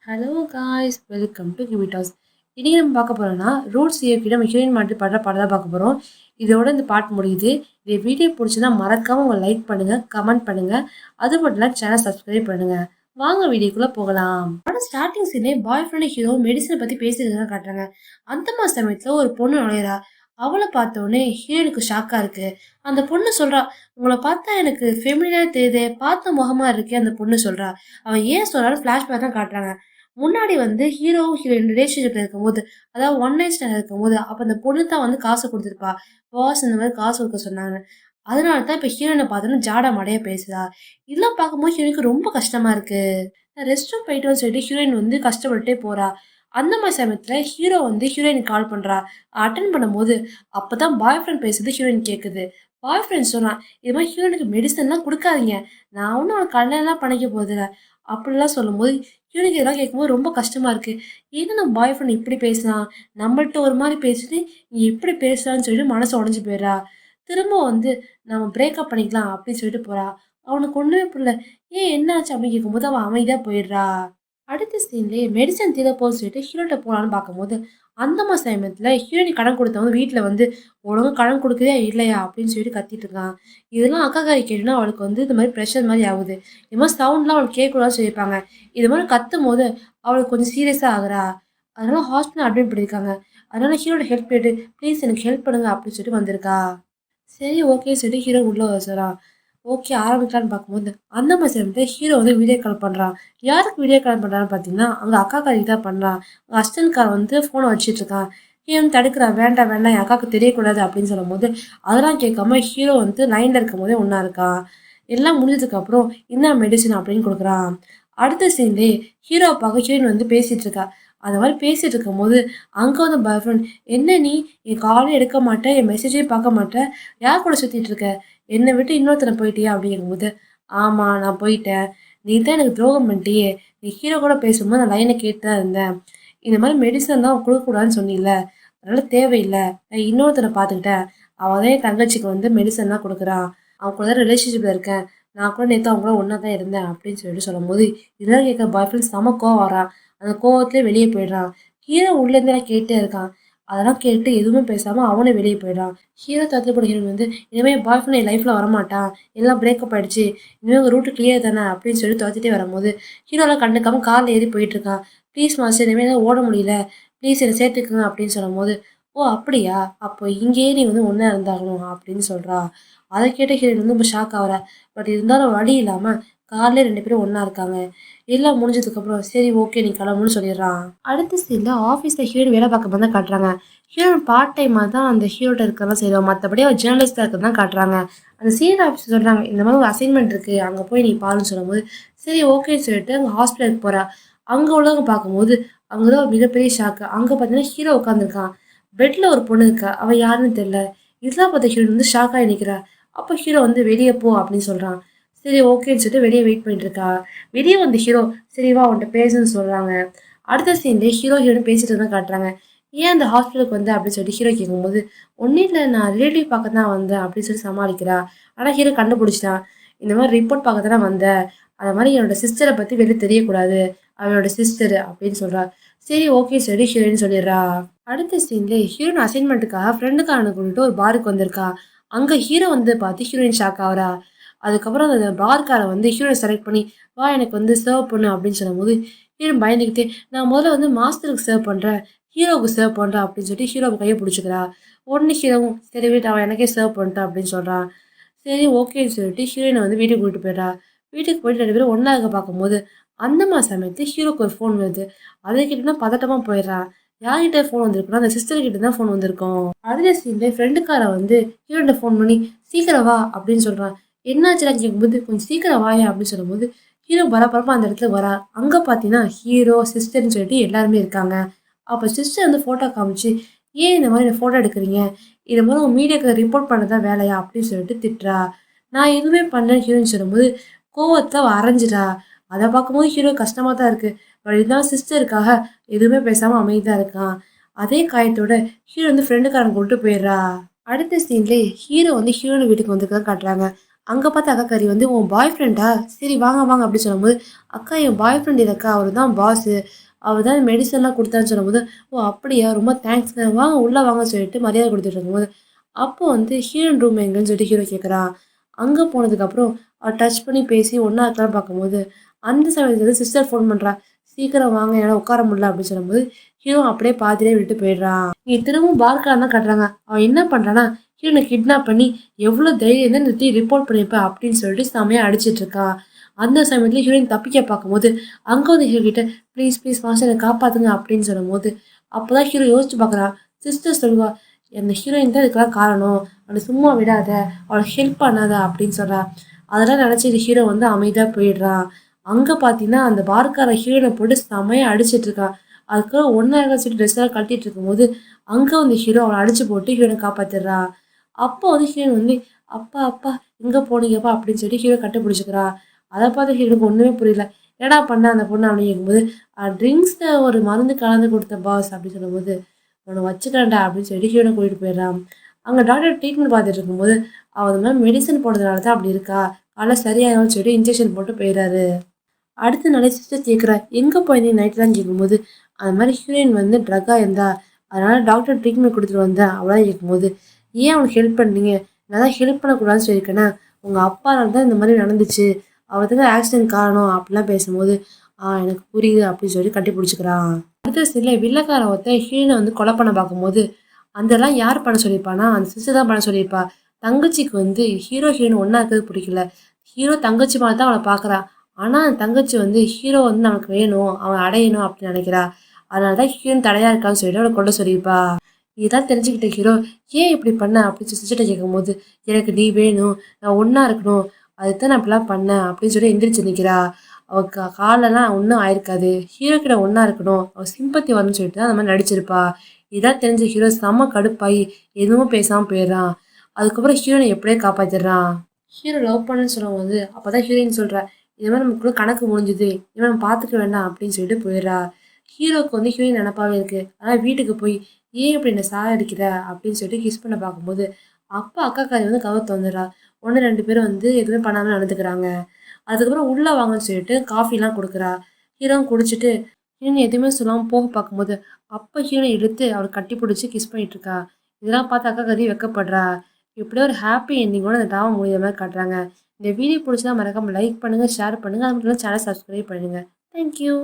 Hello guys, welcome to கிவிடாஸ். இன்னைக்கு நம்ம பார்க்க போறோம்னா ரூட்ஸ் இயக்கிட நம்ம ஹீரோயின் மாட்டி பாடுற பாடம் தான் பார்க்க போகிறோம். இதோட இந்த பாட்டு முடியுது. இந்த வீடியோ பிடிச்சதா மறக்காம உங்க லைக் பண்ணுங்க, கமெண்ட் பண்ணுங்க. அது மட்டும் இல்லாமல் சேனல் சப்ஸ்கிரைப் பண்ணுங்க. வாங்க வீடியோக்குள்ள போகலாம். படம் ஸ்டார்டிங் சீனே பாய் ஃப்ரெண்ட் ஹீரோ மெடிசனை பத்தி பேசிட்டு காட்டுறாங்க. அந்த மாதிரி சமயத்துல ஒரு பொண்ணு நுழையிறா. அவளை பார்த்த உடனே ஹீரோனுக்கு ஷாக்கா இருக்கு. அந்த பொண்ணு சொல்றா, உங்களை பார்த்தா எனக்கு ஃபெமிலியா தெரியுதே, பார்த்த முகமா இருக்கே. அந்த பொண்ணு சொல்றா. அவன் ஏன் சொல்றான்னு ஃபிளாஷ்பேக் தான் காட்டுறாங்க. முன்னாடி வந்து ஹீரோவும் ஹீரோயின் ரிலேஷன்ஷிப்ல இருக்கும்போது, அதாவது ஒன் நைட் ஸ்டாண்ட் இருக்கும்போது, அப்ப அந்த பொண்ணு தான் வந்து காசு குடுத்துருப்பா. பாஸ் இந்த மாதிரி காசு குடுக்க சொன்னாங்க. அதனால தான் இப்ப ஹீரோயின பார்த்தோன்னே ஜாட மாடையா பேசுறா. இதெல்லாம் பார்க்கும்போது ஹீரோயினுக்கு ரொம்ப கஷ்டமா இருக்கு. நான் ரெஸ்ட் ரூம் போயிட்டு சொல்லிட்டு ஹீரோயின் வந்து கஷ்டப்பட்டுட்டே போறா. அந்த மாதிரி சமயத்துல ஹீரோ வந்து ஹீரோயினுக்கு கால் பண்றா. அட்டென்ட் பண்ணும்போது அப்பதான் பாய் ஃப்ரெண்ட் பேசுறது ஹீரோயின் கேக்குது. பாய் ஃப்ரெண்ட் சொன்னான், இது மாதிரி ஹீரோயினுக்கு மெடிசன்லாம் குடுக்காதீங்க. நான் ஒன்னும் அவனுக்கு கல்யாணம்லாம் பண்ணிக்க போறதில்ல. அப்படிலாம் சொல்லும்போது இவனுக்கு இதெல்லாம் கேட்கும்போது ரொம்ப கஷ்டமா இருக்கு. ஏன்னா நம்ம பாய் ஃப்ரெண்ட் இப்படி பேசலாம், நம்மள்ட்ட ஒரு மாதிரி பேசிட்டு நீ எப்படி பேசுறான்னு சொல்லிட்டு மனசு உடஞ்சு போயிடுறா. திரும்ப வந்து நம்ம பிரேக்கப் பண்ணிக்கலாம் அப்படின்னு சொல்லிட்டு போறா. அவனுக்கு ஒண்ணுமே புரியல. ஏன் என்னாச்சு அப்படின்னு கேட்கும்போது அவன் அமைதியா போயிடுறா. அடுத்த சீன்லயே மெடிசன் தீர போன்னு சொல்லிட்டு ஹீரோட்ட போலான்னு பார்க்கும்போது அந்த மாதிரி சமயத்துல ஹீரோயின் கடன் கொடுத்தவங்க வீட்டுல வந்து ஒழுங்கா கடன் கொடுக்குறியா இல்லையா அப்படின்னு சொல்லிட்டு கத்திட்டு இருக்கான். இதெல்லாம் அக்கா காரி கேட்டுனா அவளுக்கு வந்து இந்த மாதிரி ப்ரெஷர் மாதிரி ஆகுது. இது மாதிரி சவுண்ட்லாம் அவளுக்கு கேட்கக்கூடாதுன்னு சொல்லியிருப்பாங்க. இது மாதிரி கத்தும் போது அவளுக்கு கொஞ்சம் சீரியஸா ஆகுறா. அதனால ஹாஸ்பிட்டல் அட்மிட் பண்ணியிருக்காங்க. அதனால ஹீரோட ஹெல்ப் கேட்டு ப்ளீஸ் எனக்கு ஹெல்ப் பண்ணுங்க அப்படின்னு சொல்லிட்டு வந்திருக்கா. சரி ஓகே சொல்லிட்டு ஹீரோ உள்ள வர சொல்றான். ஓகே ஆரம்பிக்கலான்னு பார்க்கும்போது அந்த மாதிரி சமயத்துல ஹீரோ வந்து வீடியோ கால் பண்றான். யாருக்கு வீடியோ கால் பண்றான்னு பார்த்தீங்கன்னா அவங்க அக்கா காரிக்கு தான் பண்றான். அவங்க அசிஸ்டன்ட்கார வந்து ஃபோனை வச்சுட்டு இருக்கான். ஹீரோ தடுக்கிறா, வேண்டாம் வேண்டாம் என் அக்காவுக்கு தெரியக்கூடாது அப்படின்னு சொல்லும்போது அதெல்லாம் கேட்காம ஹீரோ வந்து லைன்ல இருக்கும் போதே ஒன்னா இருக்கான். எல்லாம் முடிஞ்சதுக்கு அப்புறம் என்ன மெடிசன் அப்படின்னு கொடுக்குறான். அடுத்த சீன்லேயே ஹீரோ பார்க்க ஹீரோயின் வந்து பேசிட்டு இருக்கா. அந்த மாதிரி பேசிட்டு இருக்கும்போது அங்க வந்து பாய் ஃப்ரெண்ட், என்ன நீ என் காலையும் எடுக்க மாட்டேன், என் மெசேஜையும் பார்க்க மாட்டேன், யார் கூட சுத்திட்டு இருக்க, என்னை விட்டு இன்னொருத்தனை போயிட்டியா அப்படிங்கும்போது, ஆமா நான் போயிட்டேன், நீ தான் எனக்கு துரோகம் பண்ணிட்டியே, நீ ஹீரோ கூட பேசும்போது நான் லைனை கேட்டு தான் இருந்தேன், இந்த மாதிரி மெடிசன்லாம் கொடுக்கக்கூடாதுன்னு சொன்னீல, அதனால தேவையில்லை, நான் இன்னொருத்தனை பார்த்துக்கிட்டேன், அவன் தான் என் தங்கச்சிக்கு வந்து மெடிசன்லாம் கொடுக்குறான், அவன் கூட தான் ரிலேஷன்ஷிப்பில் இருக்கேன், நான் கூட நேற்று அவங்க கூட ஒன்றா தான் இருந்தேன் அப்படின்னு சொல்லிட்டு சொல்லும்போது இதெல்லாம் கேட்க பாய் ஃப்ரெண்ட் செம கோவம் வரான். அந்த கோவத்திலே வெளியே போயிடுறான். ஹீரோ உள்ளேருந்து கேட்டே இருக்கான். அதெல்லாம் கேட்டு எதுவுமே பேசாம அவனும் வெளியே போயிடுறான். ஹீரோ தத்துப்பட ஹீரோயின் வந்து இனிமே பாய் ஃப்ரெண்ட் என் லைஃப்ல வரமாட்டான், எல்லாம் பிரேக்கப் ஆயிடுச்சு, இனிமே உங்க ரூட்டு கிளியர் தானே அப்படின்னு சொல்லி துரத்திட்டே வரும்போது ஹீரோலாம் கண்டுக்காம கார்ல ஏறி போயிட்டு இருக்கான். ப்ளீஸ் மாஸ்டர் இனிமேல் ஓட முடியல, ப்ளீஸ் என்னை சேர்த்துக்குங்க அப்படின்னு சொல்லும்போது, ஓ அப்படியா, அப்போ இங்கேயே நீ வந்து ஒன்றா இருந்தாகணும் அப்படின்னு சொல்றா. அதை கேட்ட ஹீரோயின் வந்து ரொம்ப ஷாக் ஆகுறா. பட் இருந்தாலும் வழி இல்லாம கார்லயே 2 பேரும் ஒண்ணா இருக்காங்க. எல்லாம் முடிஞ்சதுக்கப்புறம் சரி ஓகே நீ கிளம்புன்னு சொல்லிடுறான். அடுத்த சீன்ல ஆஃபீஸ்ல ஹீரோயின் வேலை பார்க்க தான் காட்டுறாங்க. ஹீரோயின் பார்ட் டைமா தான் அந்த ஹீரோட்ட இருக்கிறதெல்லாம் செய்வோம். மற்றபடி அவர் ஜேர்னலிஸ்டா இருக்கிறது தான் காட்டுறாங்க. அந்த சீனியர் ஆஃபீஸர் சொல்றாங்க, இந்த மாதிரி ஒரு அசைன்மெண்ட் இருக்கு, அங்க போய் நீ பாருன்னு சொல்லும்போது சரி ஓகேன்னு சொல்லிட்டு அங்க ஹாஸ்பிட்டலுக்கு போறா. அங்க உள்ளவங்க பார்க்கும்போது அங்கதான் ஒரு மிகப்பெரிய ஷாக்கு. அங்க பார்த்தீங்கன்னா ஹீரோ உட்காந்துருக்கான். பெட்ல ஒரு பொண்ணு இருக்கா. அவ யாருன்னு தெரியல. இதெல்லாம் பார்த்த ஹீரோயின் வந்து ஷாக் ஆகி நிக்கிறா. அப்ப ஹீரோ வந்து வெளியே போ அப்படின்னு சொல்றான். சரி ஓகேன்னு சொல்லிட்டு வெளியே வெயிட் பண்ணிட்டு இருக்கா. வெளியே வந்த ஹீரோ சரி வா உன்கிட்ட பேசுன்னு சொல்றாங்க. அடுத்த சீன்லேயே ஹீரோ ஹீரோயின் பேசிட்டு தான் காட்டுறாங்க. ஏன் அந்த ஹாஸ்பிட்டலுக்கு வந்த அப்படின்னு சொல்லிட்டு ஹீரோ கேட்கும்போது ஒன்னும் இல்லை நான் ரிலேட்டிவ் பார்க்க தான் வந்தேன் அப்படின்னு சொல்லி சமாளிக்கிறா. ஆனா ஹீரோ கண்டுபிடிச்சிட்டான். இந்த மாதிரி ரிப்போர்ட் பார்க்க தானே வந்தேன், அந்த மாதிரி என்னோட சிஸ்டரை பத்தி வெளியே தெரியக்கூடாது, அவனோட சிஸ்டர் அப்படின்னு சொல்றா. சரி ஓகே சரி ஹீரோயின் சொல்லிடுறா. அடுத்த சீன்ல ஹீரோயின் அசைன்மெண்ட்டுக்காக ஃப்ரெண்டுக்காரனை கூட்டிட்டு ஒரு பாருக்கு வந்திருக்கா. அங்க ஹீரோ வந்து பார்த்து ஹீரோயின் ஷாக் ஆகுறா. அதுக்கப்புறம் அந்த பார்கார வந்து ஹீரோயின் செலக்ட் பண்ணி வா எனக்கு வந்து சர்வ் பண்ணு அப்படின்னு சொல்லும்போது ஹீரோயின் பயந்துக்கிட்டே நான் முதல்ல வந்து மாஸ்டருக்கு சர்வ் பண்றேன், ஹீரோவுக்கு சர்வ் பண்றேன் அப்படின்னு சொல்லிட்டு ஹீரோவை கையை பிடிச்சிக்கிறா. உடனே ஹீரோவும் சரி வீட்டு அவன் எனக்கே சர்வ் பண்ணிட்டான் அப்படின்னு சொல்றான். சரி ஓகேன்னு சொல்லிட்டு ஹீரோயினை வந்து வீட்டுக்கு கூட்டிட்டு போயிடுறா. வீட்டுக்கு போயிட்டு 2 பேரும் ஒண்ணா இருக்க பார்க்கும்போது அந்த மாதிரி சமயத்து ஹீரோக்கு ஒரு ஃபோன் வருது. அதை கிட்டனா பதட்டமா போயிடுறா. யார்கிட்ட ஃபோன் வந்திருக்குன்னா அந்த சிஸ்டர் கிட்ட தான் ஃபோன் வந்திருக்கும். அடுத்த சீன்ல ஃப்ரெண்டுக்கார வந்து ஹீரோட ஃபோன் பண்ணி சீக்கிரம் வா அப்படின்னு சொல்றான். என்னாச்சுடா கேட்கும்போது கொஞ்சம் சீக்கிரம் வாயா அப்படின்னு சொல்லும்போது ஹீரோ பரபரப்பா அந்த இடத்துல வரா. அங்க பாத்தீங்கன்னா ஹீரோ சிஸ்டர்னு சொல்லிட்டு எல்லாருமே இருக்காங்க. அப்ப சிஸ்டர் வந்து போட்டோ காமிச்சு ஏன் இந்த மாதிரி போட்டோ எடுக்கிறீங்க, இது மாதிரி உங்க மீடியாக்கு ரிப்போர்ட் பண்ணதான் வேலையா அப்படின்னு சொல்லிட்டு திட்டுறா. நான் எதுவுமே பண்ணேன்னு ஹீரோன்னு சொல்லும்போது கோவத்தை அவ அரைஞ்சிடா. அதை பார்க்கும்போது ஹீரோ கஷ்டமா தான் இருக்கு. பட் இருந்தாலும் சிஸ்டருக்காக எதுவுமே பேசாம அமைதியா இருக்கான். அதே காயத்தோட ஹீரோ வந்து ஃப்ரெண்டுக்காரன் கூட்டு போயிடுறா. அடுத்த சீன்ல ஹீரோ வந்து ஹீரோயின் வீட்டுக்கு வந்து காட்டுறாங்க. அங்கே பார்த்து அக்கா கறி வந்து உன் பாய் ஃப்ரெண்டா சரி வாங்க வாங்க அப்படி சொல்லும்போது அக்கா என் பாய் ஃப்ரெண்ட் இருக்கா அவர் தான் பாஸு அவர் தான் மெடிசன்லாம் கொடுத்தான்னு சொல்லும்போது ஓ அப்படியா ரொம்ப தேங்க்ஸ்ங்க வாங்க உள்ளே வாங்க சொல்லிட்டு மரியாதை கொடுத்துட்டு இருக்கும்போது அப்போ வந்து ஹீரோயின் ரூம் எங்கன்னு சொல்லிட்டு ஹீரோ கேட்குறான். அங்கே போனதுக்கப்புறம் அவள் டச் பண்ணி பேசி ஒன்றா இருக்கலாம் பார்க்கும்போது அந்த சமயத்துல சிஸ்டர் ஃபோன் பண்ணுறா. சீக்கிரம் வாங்க என்னால் உட்கார முடியல அப்படின்னு சொல்லும்போது ஹீரோ அப்படியே பாதிலே விட்டு போயிடுறான். நீ திரும்பவும் பார்க்கலாம் தான் காட்டுறாங்க. அவன் என்ன பண்ணுறான்னா ஹீரோனை கிட்னாப் பண்ணி எவ்வளோ தைரியம் தான் நிறுத்தி ரிப்போர்ட் பண்ணியிருப்பேன் அப்படின்னு சொல்லிட்டு செமையாக அடிச்சிட்டு இருக்கா. அந்த சமயத்தில் ஹீரோயின் தப்பிக்க பார்க்கும்போது அங்கே வந்து ஹீரோ கிட்ட ப்ளீஸ் ப்ளீஸ் மாஸ்டர் என்னை காப்பாற்றுங்க அப்படின்னு சொல்லும்போது அப்போ தான் ஹீரோ யோசிச்சு பார்க்குறான். சிஸ்டர் சொல்லுவா அந்த ஹீரோயின் தான் இதுக்கெல்லாம் காரணம் அவளை சும்மா விடாத அவளுக்கு ஹெல்ப் பண்ணாத அப்படின்னு சொல்கிறா. அதெல்லாம் நினச்சி ஹீரோ வந்து அமைதியாக போயிடுறான். அங்கே பார்த்தீங்கன்னா அந்த பார்க்கார ஹீரோனை போட்டு செமையாக அடிச்சிட்டு இருக்கான். அதுக்காக ஒன்றா சொல்லிட்டு ட்ரெஸ் எல்லாம் கழட்டிட்டு இருக்கும்போது அங்கே வந்து ஹீரோ அவளை அடிச்சு போட்டு ஹீரோனை காப்பாற்றிடுறா. அப்போ வந்து ஹீரோயின் வந்து அப்பா அப்பா எங்கே போனீங்கப்பா அப்படின்னு சொல்லிட்டு ஹீரோ கண்டுபிடிச்சிக்கிறா. அதை பார்த்து ஹீரோக்கு ஒன்றுமே புரியல. என்னடா பண்ண அந்த பொண்ணு அப்படின்னு கேட்கும்போது ட்ரிங்க்ஸில் ஒரு மருந்து கலந்து கொடுத்த பாஸ் அப்படின்னு சொல்லும்போது உன்னை வச்சுக்கிறேன்டா அப்படின்னு சொல்லி ஹீரோனை கூட்டிகிட்டு போயிடுறான். அங்கே டாக்டர் ட்ரீட்மெண்ட் பார்த்துட்டு இருக்கும்போது அவன் இந்த மாதிரி மெடிசன் போடுறதுனால தான் அப்படி இருக்கா காலை சரியாகணும்னு சொல்லிட்டு இன்ஜெக்ஷன் போட்டு போயிடுறாரு. அடுத்த நாளே சிஸ்டர் கேட்குறா எங்கே போயிருந்தீங்க நைட்லாம் கேட்கும்போது அந்த மாதிரி ஹீரோயின் வந்து ட்ரக்காக இருந்தா அதனால் டாக்டர் ட்ரீட்மெண்ட் கொடுத்துட்டு வந்தேன் அவ்வளோ கேட்கும்போது ஏன் அவனுக்கு ஹெல்ப் பண்ணீங்க நான் தான் ஹெல்ப் பண்ணக்கூடாதுன்னு சொல்லியிருக்கேன்னா உங்கள் அப்பானால தான் இந்த மாதிரி நடந்துச்சு அவருக்கு தான் ஆக்சிடென்ட் காரணம் அப்படிலாம் பேசும்போது எனக்கு புரியுது அப்படின்னு சொல்லி கட்டி பிடிச்சிக்கிறான். அடுத்த சில வில்லக்கார ஒருத்தன் ஹீரோனை வந்து கொலை பண்ண பார்க்கும்போது அதெல்லாம் யார் பண்ண சொல்லியிருப்பானா அந்த சிஸ்டர் தான் பண்ண சொல்லியிருப்பா. தங்கச்சிக்கு வந்து ஹீரோயின் ஒன்றா இருக்கிறது பிடிக்கல. ஹீரோ தங்கச்சி மாதிரி தான் அவளை பார்க்குறா. ஆனால் அந்த தங்கச்சி வந்து ஹீரோ வந்து நமக்கு வேணும் அவன் அடையணும் அப்படின்னு நினைக்கிறா. அதனால தான் ஹீரோயின் தடையாக இருக்கான்னு சொல்லிட்டு அவளை கொண்டு சொல்லியிருப்பா. இதான் தெரிஞ்சுக்கிட்ட ஹீரோ ஏன் இப்படி பண்ண அப்படின்னு சிஸ்டர்கிட்ட கேட்கும்போது எனக்கு நீ வேணும் நான் ஒன்றா இருக்கணும் அதுதான் நான் இப்படிலாம் பண்ணேன் அப்படின்னு சொல்லி எந்திரிச்சு நிற்கிறா. அவள் காலெல்லாம் ஒன்றும் ஆயிருக்காது ஹீரோ கிட்ட ஒன்றா இருக்கணும் அவள் சிம்பத்தி வரணும்னு சொல்லிட்டு தான் அந்த மாதிரி நடிச்சிருப்பா. இதான் தெரிஞ்ச ஹீரோ செம்ம கடுப்பாகி எதுவும் பேசாமல் போயிடுறான். அதுக்கப்புறம் ஹீரோனை எப்படியே காப்பாற்றிடுறான். ஹீரோ லவ் பண்ணுன்னு சொல்லும்போது அப்போ தான் ஹீரோயின் சொல்கிறா இது மாதிரி நமக்குள்ள கணக்கு முடிஞ்சுது இவன் நம்ம பார்த்துக்க வேண்டாம் அப்படின்னு சொல்லிட்டு போயிடுறா. ஹீரோவுக்கு வந்து ஹீரோயின் நினப்பாவே இருக்குது. ஆனால் வீட்டுக்கு போய் ஏன் இப்படி என்ன சாகடிக்கிற அப்படின்னு சொல்லிட்டு கிஸ் பண்ண பார்க்கும்போது அப்பா அக்கா காரி வந்து கவத்தை வந்துடுறா. ஒன்று ரெண்டு பேரும் வந்து எதுவுமே பண்ணாமல் நடந்துக்கிறாங்க. அதுக்கப்புறம் உள்ளே வாங்கன்னு சொல்லிட்டு காஃபிலாம் கொடுக்குறா. ஹீரோவும் குடிச்சிட்டு ஹீரோயின் எதுவுமே சொல்லாமல் போக பார்க்கும்போது அப்போ ஹீரோனை எடுத்து அவளை கட்டி பிடிச்சி கிஸ் பண்ணிட்டு இருக்கா. இதெல்லாம் பார்த்து அக்கா கறி வெக்கப்படுறா. இப்படியே ஒரு ஹாப்பி எண்டிங்கோட அந்த ட்ராமா முடிகிற மாதிரி காட்டுறாங்க. இந்த வீடியோ பிடிச்சதா மறக்காமல் லைக் பண்ணுங்கள் ஷேர் பண்ணுங்கள் அது மட்டும் சேனல் சப்ஸ்கிரைப் பண்ணுங்கள். தேங்க்யூ.